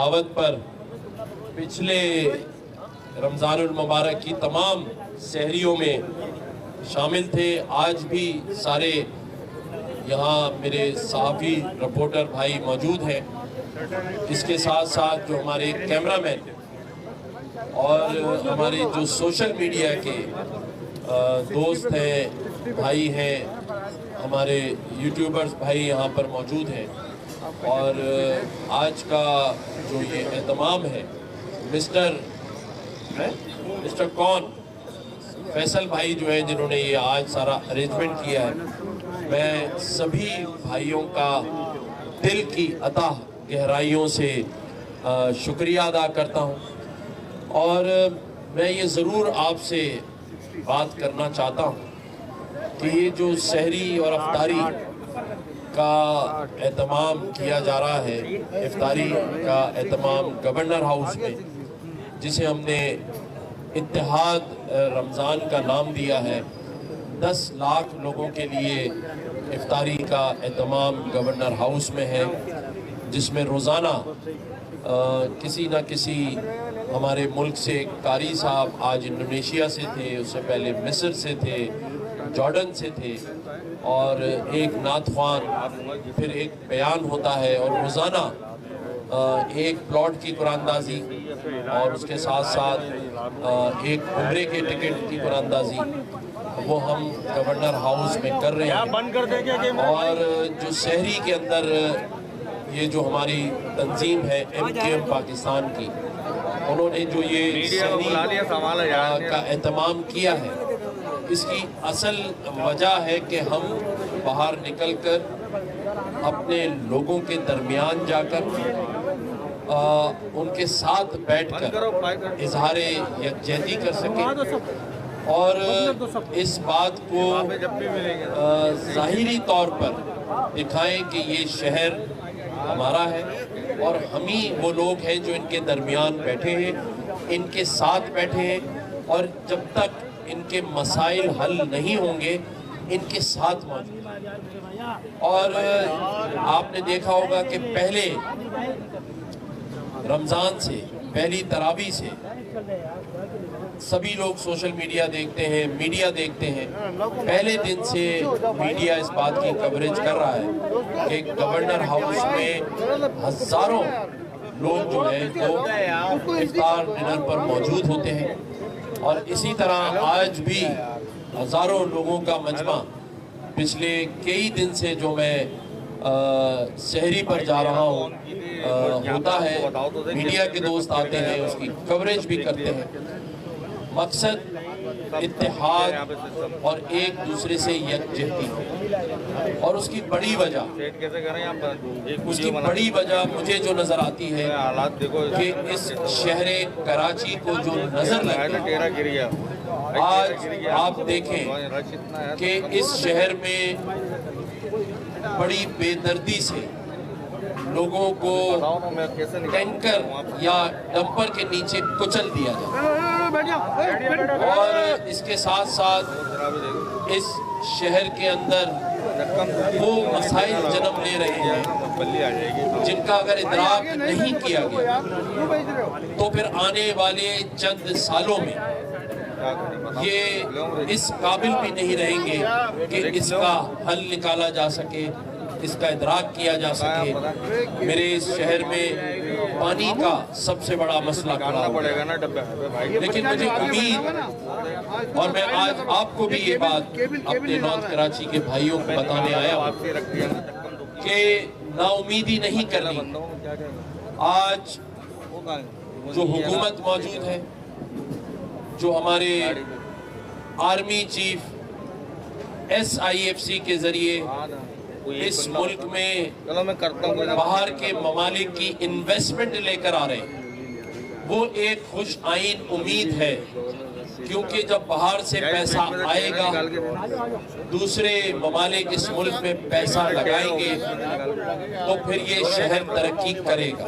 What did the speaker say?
दावत पर पिछले रमज़ानुल मुबारक की तमाम सहरियों में शामिल थे। आज भी सारे यहाँ मेरे सहाफ़ी रिपोर्टर भाई मौजूद हैं। इसके साथ साथ जो हमारे कैमरामैन और हमारे जो सोशल मीडिया के दोस्त हैं, भाई हैं, हमारे यूट्यूबर्स भाई यहाँ पर मौजूद हैं। और आज का जो ये एहतमाम है मिस्टर कौन फैसल भाई जो है जिन्होंने ये आज सारा अरेंजमेंट किया है, मैं सभी भाइयों का दिल की अताह गहराइयों से शुक्रिया अदा करता हूँ। और मैं ये ज़रूर आपसे बात करना चाहता हूँ कि ये जो सहरी और अफ्तारी का एहतमाम किया जा रहा है, इफ्तारी का एहतमाम गवर्नर हाउस में, जिसे हमने इत्तेहाद रमज़ान का नाम दिया है। 10 लाख लोगों के लिए इफ्तारी का एहतमाम गवर्नर हाउस में है, जिसमें रोज़ाना किसी न किसी हमारे मुल्क से कारी साहब आज इंडोनेशिया से थे, उससे पहले मिस्र से थे, जॉर्डन से थे, और एक नात ख्वान, फिर एक बयान होता है, और रोज़ाना एक प्लॉट की कुरानदाजी और उसके साथ साथ एक उम्रे के टिकट की कुरानदाजी वो हम गवर्नर हाउस में कर रहे हैं। और जो शहरी के अंदर ये जो हमारी तंजीम है MKM पाकिस्तान की, उन्होंने जो ये शहरी का एहतमाम किया है, इसकी असल वजह है कि हम बाहर निकलकर अपने लोगों के दरमियान जाकर उनके साथ बैठकर इजहार यकजहती कर सकें और इस बात को ज़ाहिरी तौर पर दिखाएं कि ये शहर हमारा है और हम ही वो लोग हैं जो इनके दरमियान बैठे हैं, इनके साथ बैठे हैं, और जब तक इनके मसाइल हल नहीं होंगे इनके साथ मौजूद हैं। और आपने देखा होगा कि पहले रमज़ान से, पहली तरावी से सभी लोग सोशल मीडिया देखते हैं, मीडिया देखते हैं। पहले दिन से मीडिया इस बात की कवरेज कर रहा है कि गवर्नर हाउस में हज़ारों लोग जो हैं वो इफ्तार डिनर पर मौजूद होते हैं। और इसी तरह आज भी हज़ारों लोगों का मजमा पिछले कई दिन से जो मैं शहरी पर जा रहा हूँ होता है, मीडिया के दोस्त आते हैं, उसकी कवरेज भी करते हैं। मकसद इत्तेहाद और एक दूसरे से यकजहती, और उसकी बड़ी वजह मुझे जो नज़र आती है कि इस शहर कराची को जो नज़र लगती है, आज आप देखें कि इस शहर में बड़ी बेदर्दी से लोगों को टैंकर या डंपर के नीचे कुचल दिया जाता है। और इसके साथ साथ इस शहर के अंदर वो मसाइल जन्म ले रहे हैं जिनका अगर इदराक नहीं किया गया तो फिर आने वाले चंद सालों में ये इस काबिल भी नहीं रहेंगे कि इसका हल निकाला जा सके, इसका इदराक किया जा सके। मेरे इस शहर में पानी का सबसे बड़ा मसला खड़ा है, लेकिन मुझे उम्मीद, और मैं आज आपको भी ये बात अपने नॉर्थ कराची के भाइयों को बताने आया हूँ कि नाउमीदी नहीं करनी। आज जो हुकूमत मौजूद है, जो हमारे आर्मी चीफ SIFC के जरिए इस मुल्क में बाहर के ममालिक की इन्वेस्टमेंट लेकर आ रहे हैं, वो एक खुश आइन उम्मीद है। क्योंकि जब बाहर से पैसा आएगा, दूसरे ममालिक इस मुल्क में पैसा लगाएंगे, तो फिर ये शहर तरक्की करेगा।